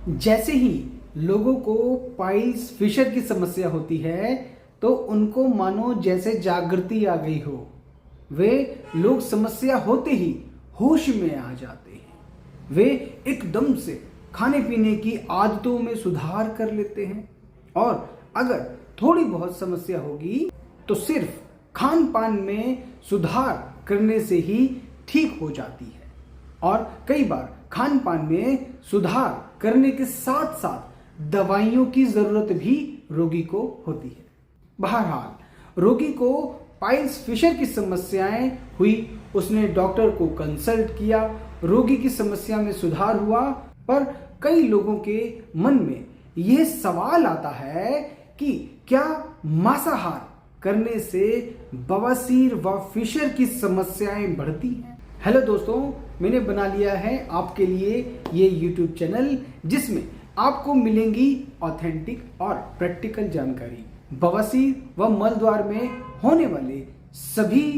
जैसे ही लोगों को पाइल्स फिशर की समस्या होती है तो उनको मानो जैसे जागृति आ गई हो। वे लोग समस्या होते ही होश में आ जाते हैं। वे एकदम से खाने पीने की आदतों में सुधार कर लेते हैं और अगर थोड़ी बहुत समस्या होगी तो सिर्फ खान पान में सुधार करने से ही ठीक हो जाती है। और कई बार खान पान में सुधार करने के साथ साथ दवाइयों की जरूरत भी रोगी को होती है। बहरहाल रोगी को पाइल्स फिशर की समस्याएं हुई, उसने डॉक्टर को कंसल्ट किया, रोगी की समस्या में सुधार हुआ। पर कई लोगों के मन में यह सवाल आता है कि क्या मांसाहार करने से बवासीर व फिशर की समस्याएं बढ़ती हैं? हेलो दोस्तों, मैंने बना लिया है आपके लिए ये YouTube चैनल जिसमें आपको मिलेंगी ऑथेंटिक और प्रैक्टिकल जानकारी बवासीर व मलद्वार में होने वाले सभी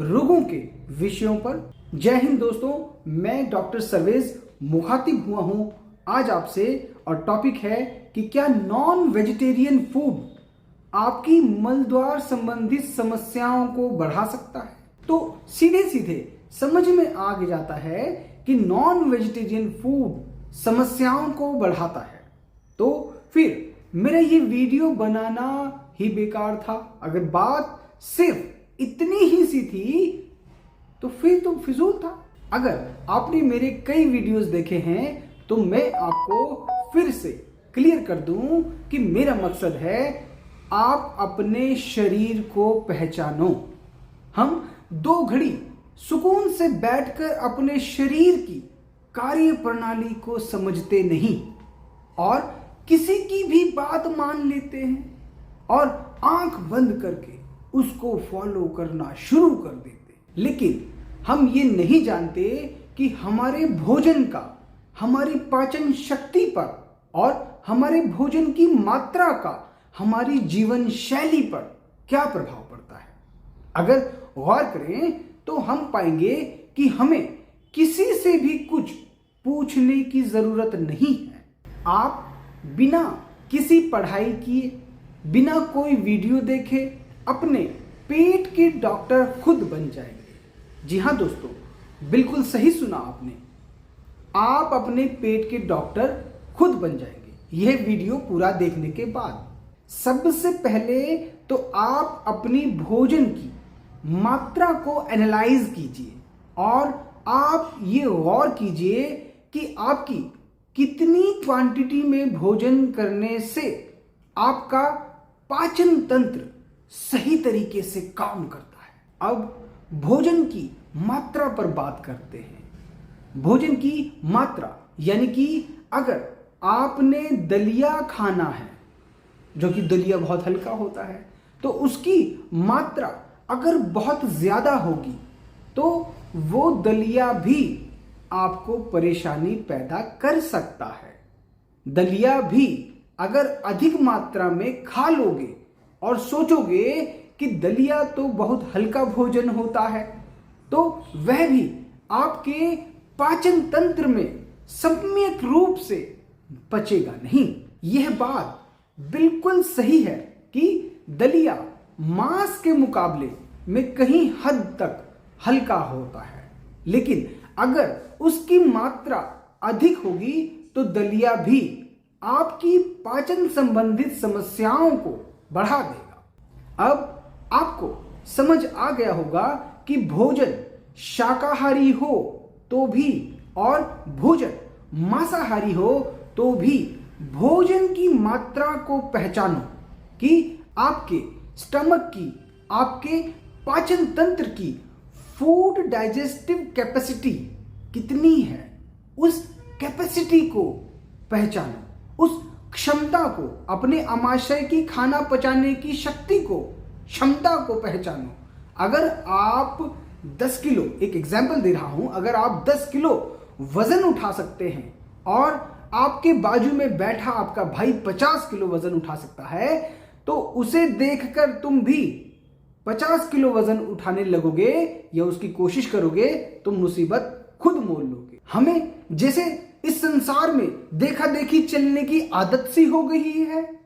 रोगों के विषयों पर। जय हिंद दोस्तों, मैं डॉक्टर सर्वेश मुखातिब हुआ हूं आज आपसे और टॉपिक है कि क्या नॉन वेजिटेरियन फूड आपकी मलद्वार संबंधित समस्याओं को बढ़ा सकता है। तो सीधे सीधे समझ में आ जाता है कि नॉन वेजिटेरियन फूड समस्याओं को बढ़ाता है, तो फिर मेरा ये वीडियो बनाना ही बेकार था। अगर बात सिर्फ इतनी ही सी थी तो फिर तो फिजूल था। अगर आपने मेरे कई वीडियोस देखे हैं तो मैं आपको फिर से क्लियर कर दूं कि मेरा मकसद है आप अपने शरीर को पहचानो। हम 2 घड़ी सुकून से बैठकर अपने शरीर की कार्य प्रणाली को समझते नहीं और किसी की भी बात मान लेते हैं और आंख बंद करके उसको फॉलो करना शुरू कर देते हैं। लेकिन हम ये नहीं जानते कि हमारे भोजन का हमारी पाचन शक्ति पर और हमारे भोजन की मात्रा का हमारी जीवन शैली पर क्या प्रभाव पड़ता है। अगर गौर करें तो हम पाएंगे कि हमें किसी से भी कुछ पूछने की जरूरत नहीं है। आप बिना किसी पढ़ाई किए, बिना कोई वीडियो देखे अपने पेट के डॉक्टर खुद बन जाएंगे। जी हाँ दोस्तों, बिल्कुल सही सुना आपने, आप अपने पेट के डॉक्टर खुद बन जाएंगे यह वीडियो पूरा देखने के बाद। सबसे पहले तो आप अपनी भोजन की मात्रा को एनालाइज कीजिए और आप ये गौर कीजिए कि आपकी कितनी क्वांटिटी में भोजन करने से आपका पाचन तंत्र सही तरीके से काम करता है। अब भोजन की मात्रा पर बात करते हैं। भोजन की मात्रा यानी कि अगर आपने दलिया खाना है, जो कि दलिया बहुत हल्का होता है, तो उसकी मात्रा अगर बहुत ज्यादा होगी तो वो दलिया भी आपको परेशानी पैदा कर सकता है। दलिया भी अगर अधिक मात्रा में खा लोगे और सोचोगे कि दलिया तो बहुत हल्का भोजन होता है, तो वह भी आपके पाचन तंत्र में सम्यक रूप से पचेगा नहीं। यह बात बिल्कुल सही है कि दलिया मांस के मुकाबले में कहीं हद तक हल्का होता है, लेकिन अगर उसकी मात्रा अधिक होगी तो दलिया भी आपकी पाचन संबंधित समस्याओं को बढ़ा देगा। अब आपको समझ आ गया होगा कि भोजन शाकाहारी हो तो भी और भोजन मांसाहारी हो तो भी भोजन की मात्रा को पहचानो कि आपके स्टमक की, आपके पाचन तंत्र की फूड डाइजेस्टिव कैपेसिटी कितनी है। उस कैपेसिटी को पहचानो, उस क्षमता को, अपने आमाशय की खाना पचाने की शक्ति को, क्षमता को पहचानो। अगर आप 10 किलो, एक एग्जाम्पल दे रहा हूं, अगर आप 10 किलो वजन उठा सकते हैं और आपके बाजू में बैठा आपका भाई 50 किलो वजन उठा सकता है, तो उसे देखकर तुम भी 50 किलो वजन उठाने लगोगे या उसकी कोशिश करोगे तो मुसीबत खुद मोल लोगे। हमें जैसे इस संसार में देखा देखी चलने की आदत सी हो गई है।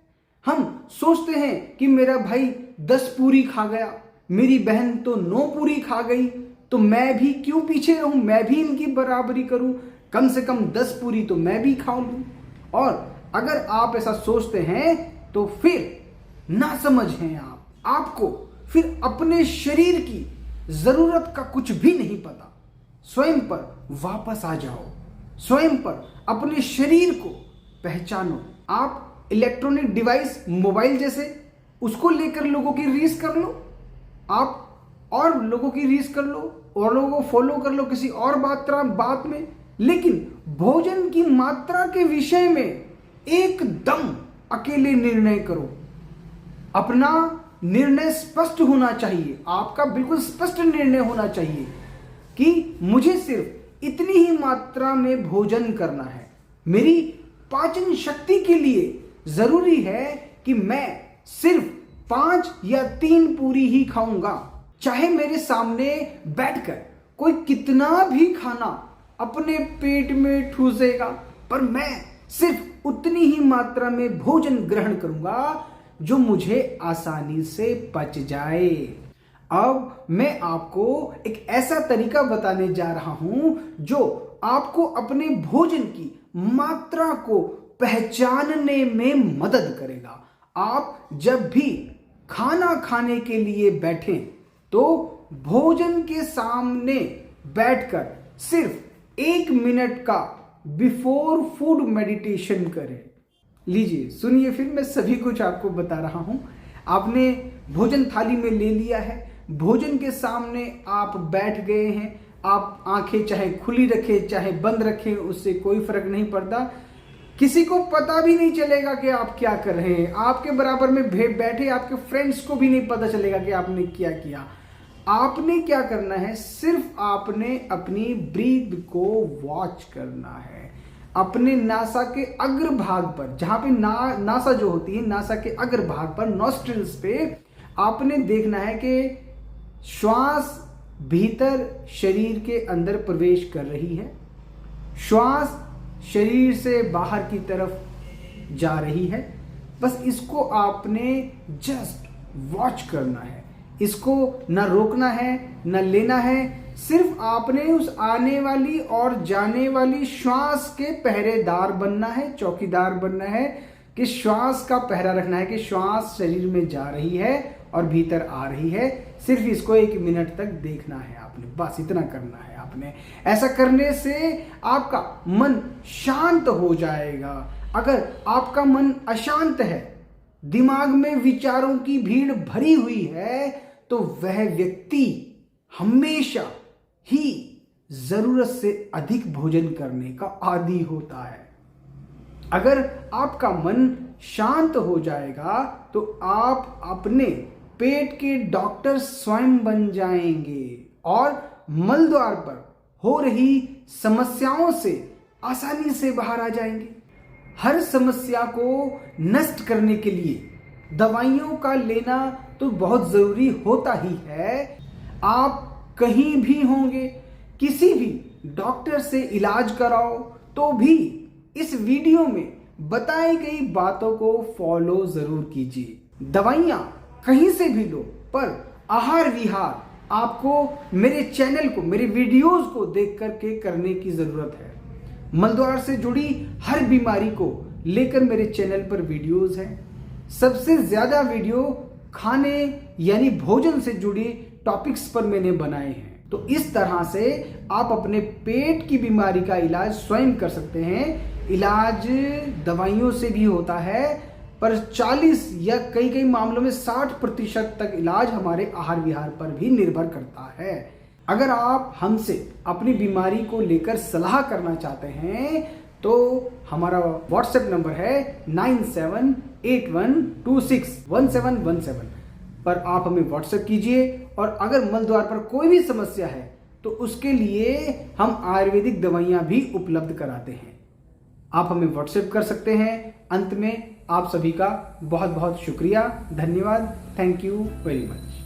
हम सोचते हैं कि मेरा भाई 10 पूरी खा गया, मेरी बहन तो 9 पूरी खा गई, तो मैं भी क्यों पीछे रहूं, मैं भी इनकी बराबरी करूं, कम से कम 10 पूरी तो मैं भी खा लूं। और अगर आप ऐसा सोचते हैं तो फिर ना समझ हैं आप, आपको फिर अपने शरीर की जरूरत का कुछ भी नहीं पता। स्वयं पर वापस आ जाओ, स्वयं पर अपने शरीर को पहचानो। आप इलेक्ट्रॉनिक डिवाइस मोबाइल जैसे उसको लेकर लोगों की रीस कर लो, आप और लोगों की रीस कर लो और लोगों को फॉलो कर लो किसी और बात में, लेकिन भोजन की मात्रा के विषय में एकदम अकेले निर्णय करो। अपना निर्णय स्पष्ट होना चाहिए, आपका बिल्कुल स्पष्ट निर्णय होना चाहिए कि मुझे सिर्फ इतनी ही मात्रा में भोजन करना है। मेरी पाचन शक्ति के लिए जरूरी है कि मैं सिर्फ 5 या 3 पूरी ही खाऊंगा। चाहे मेरे सामने बैठकर कोई कितना भी खाना अपने पेट में ठूसेगा, पर मैं सिर्फ उतनी ही मात्रा में भोजन ग्रहण करूंगा जो मुझे आसानी से पच जाए। अब मैं आपको एक ऐसा तरीका बताने जा रहा हूं जो आपको अपने भोजन की मात्रा को पहचानने में मदद करेगा। आप जब भी खाना खाने के लिए बैठें तो भोजन के सामने बैठकर सिर्फ 1 मिनट का बिफोर फूड मेडिटेशन करें। लीजिए सुनिए, फिर मैं सभी कुछ आपको बता रहा हूं। आपने भोजन थाली में ले लिया है, भोजन के सामने आप बैठ गए हैं, आप आंखें चाहे खुली रखें चाहे बंद रखें, उससे कोई फर्क नहीं पड़ता। किसी को पता भी नहीं चलेगा कि आप क्या कर रहे हैं। आपके बराबर में बैठे आपके फ्रेंड्स को भी नहीं पता चलेगा कि आपने क्या किया। आपने क्या करना है, सिर्फ आपने अपनी ब्रीथ को वॉच करना है। अपने नासा के अग्रभाग पर, जहां पे नासा जो होती है, नासा के अग्रभाग पर नॉस्ट्रिल्स पे आपने देखना है कि श्वास भीतर शरीर के अंदर प्रवेश कर रही है, श्वास शरीर से बाहर की तरफ जा रही है। बस इसको आपने जस्ट वॉच करना है, इसको ना रोकना है ना लेना है। सिर्फ आपने उस आने वाली और जाने वाली श्वास के पहरेदार बनना है, चौकीदार बनना है, कि श्वास का पहरा रखना है कि श्वास शरीर में जा रही है और भीतर आ रही है। सिर्फ इसको 1 मिनट तक देखना है आपने, बस इतना करना है आपने। ऐसा करने से आपका मन शांत हो जाएगा। अगर आपका मन अशांत है, दिमाग में विचारों की भीड़ भरी हुई है, तो वह व्यक्ति हमेशा ही जरूरत से अधिक भोजन करने का आदी होता है। अगर आपका मन शांत हो जाएगा तो आप अपने पेट के डॉक्टर स्वयं बन जाएंगे और मल द्वार पर हो रही समस्याओं से आसानी से बाहर आ जाएंगे। हर समस्या को नष्ट करने के लिए दवाइयों का लेना तो बहुत जरूरी होता ही है। आप कहीं भी होंगे, किसी भी डॉक्टर से इलाज कराओ, तो भी इस वीडियो में बताई गई बातों को फॉलो जरूर कीजिए। दवाइयां कहीं से भी लो, पर आहार विहार आपको मेरे चैनल को, मेरे वीडियोस को देख करके करने की जरूरत है। मलद्वार से जुड़ी हर बीमारी को लेकर मेरे चैनल पर वीडियोस हैं। सबसे ज्यादा वीडियो खाने यानी भोजन से जुड़ी टॉपिक्स पर मैंने बनाए हैं। तो इस तरह से आप अपने पेट की बीमारी का इलाज स्वयं कर सकते हैं। इलाज दवाइयों से भी होता है, पर 40 या कई मामलों में 60% तक इलाज हमारे आहार विहार पर भी निर्भर करता है। अगर आप हमसे अपनी बीमारी को लेकर सलाह करना चाहते हैं तो हमारा व्हाट्सएप नंबर है 9781261717 पर आप हमें व्हाट्सएप कीजिए। और अगर मल द्वार पर कोई भी समस्या है तो उसके लिए हम आयुर्वेदिक दवाइयां भी उपलब्ध कराते हैं। आप हमें व्हाट्सएप कर सकते हैं। अंत में आप सभी का बहुत बहुत शुक्रिया, धन्यवाद, थैंक यू वेरी मच।